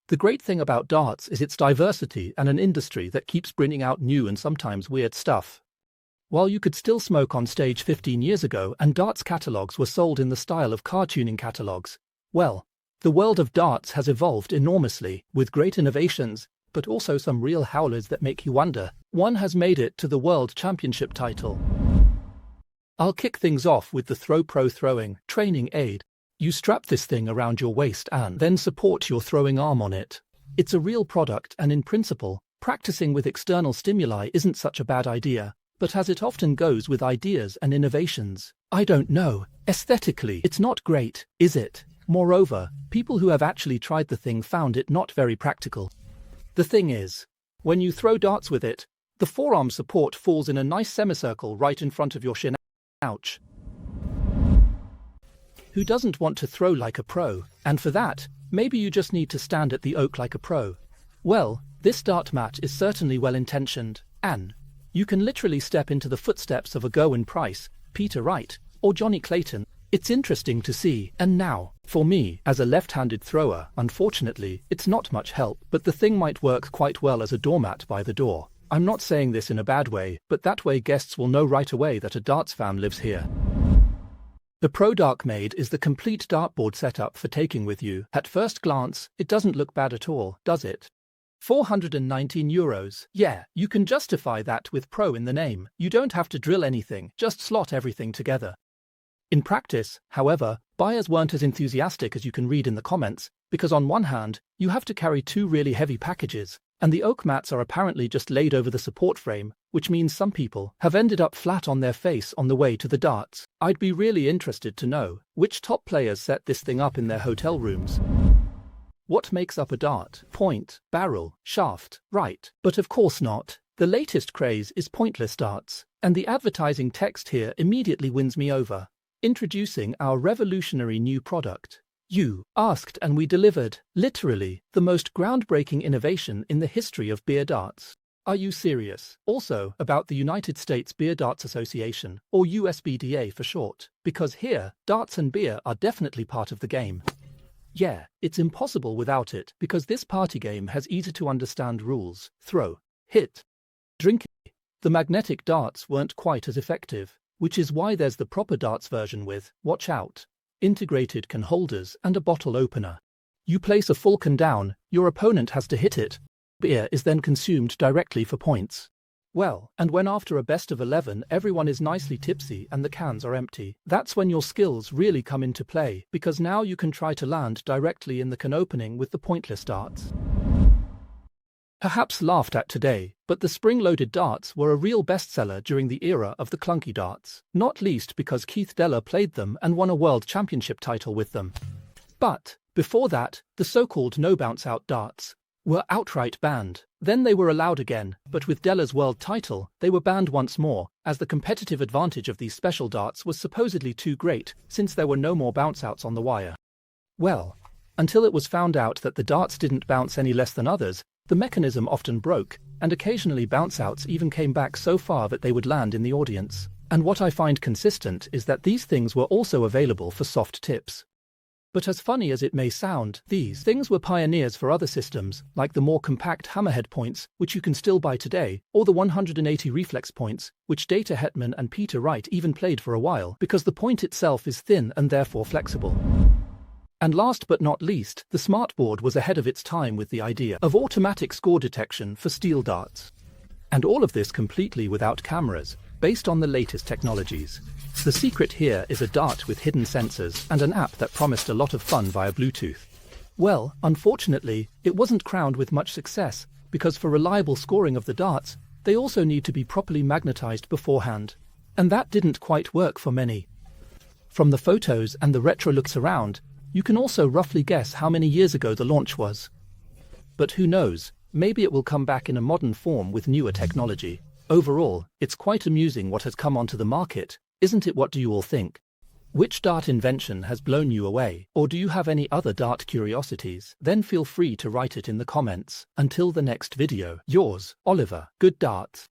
The great thing about darts is its diversity and an industry that keeps bringing out new and sometimes weird stuff. While you could still smoke on stage 15 years ago and darts catalogs were sold in the style of car tuning catalogs, well, the world of darts has evolved enormously, with great innovations, but also some real howlers that make you wonder. One has made it to the World Championship title. I'll kick things off with the Throw Pro throwing training aid. You strap this thing around your waist and then support your throwing arm on it. It's a real product and in principle, practicing with external stimuli isn't such a bad idea, but as it often goes with ideas and innovations, I don't know, aesthetically it's not great, is it? Moreover, people who have actually tried the thing found it not very practical. The thing is, when you throw darts with it, the forearm support falls in a nice semicircle right in front of your shin. Ouch. Who doesn't want to throw like a pro? And for that, maybe you just need to stand at the oak like a pro. Well, this dart mat is certainly well-intentioned, and you can literally step into the footsteps of a Gerwyn Price, Peter Wright, or Johnny Clayton. It's interesting to see, and now, for me, as a left-handed thrower, unfortunately, it's not much help, but the thing might work quite well as a doormat by the door. I'm not saying this in a bad way, but that way guests will know right away that a darts fan lives here. The Pro Darkmade is the complete dartboard setup for taking with you. At first glance, it doesn't look bad at all, does it? €419. Yeah, you can justify that with Pro in the name. You don't have to drill anything, just slot everything together. In practice, however, buyers weren't as enthusiastic as you can read in the comments, because on one hand, you have to carry two really heavy packages, and the oak mats are apparently just laid over the support frame, which means some people have ended up flat on their face on the way to the darts. I'd be really interested to know which top players set this thing up in their hotel rooms. What makes up a dart? Point, barrel, shaft, right? But of course not. The latest craze is pointless darts, and the advertising text here immediately wins me over. Introducing our revolutionary new product. You asked and we delivered, literally, the most groundbreaking innovation in the history of beer darts. Are you serious? Also, about the United States Beer Darts Association, or USBDA for short, because here, darts and beer are definitely part of the game. Yeah, it's impossible without it, because this party game has easy-to-understand rules. Throw, hit, drink. The magnetic darts weren't quite as effective, which is why there's the proper darts version with, watch out, integrated can holders and a bottle opener. You place a full can down, your opponent has to hit it. Beer is then consumed directly for points. Well, and when after a best of 11 everyone is nicely tipsy and the cans are empty, that's when your skills really come into play, because now you can try to land directly in the can opening with the pointless darts. Perhaps laughed at today, but the spring-loaded darts were a real bestseller during the era of the clunky darts, not least because Keith Deller played them and won a world championship title with them. But, before that, the so-called no-bounce-out darts were outright banned. Then they were allowed again, but with Deller's world title, they were banned once more, as the competitive advantage of these special darts was supposedly too great, since there were no more bounce-outs on the wire. Well, until it was found out that the darts didn't bounce any less than others, the mechanism often broke, and occasionally bounce-outs even came back so far that they would land in the audience. And what I find consistent is that these things were also available for soft tips. But as funny as it may sound, these things were pioneers for other systems, like the more compact hammerhead points, which you can still buy today, or the 180 reflex points, which Data Hetman and Peter Wright even played for a while, because the point itself is thin and therefore flexible. And last but not least, the smartboard was ahead of its time with the idea of automatic score detection for steel darts. And all of this completely without cameras, based on the latest technologies. The secret here is a dart with hidden sensors and an app that promised a lot of fun via Bluetooth. Well, unfortunately, it wasn't crowned with much success, because for reliable scoring of the darts, they also need to be properly magnetized beforehand. And that didn't quite work for many. From the photos and the retro looks around, you can also roughly guess how many years ago the launch was. But who knows, maybe it will come back in a modern form with newer technology. Overall, it's quite amusing what has come onto the market, isn't it? What do you all think? Which dart invention has blown you away? Or do you have any other dart curiosities? Then feel free to write it in the comments. Until the next video, yours, Oliver, good darts.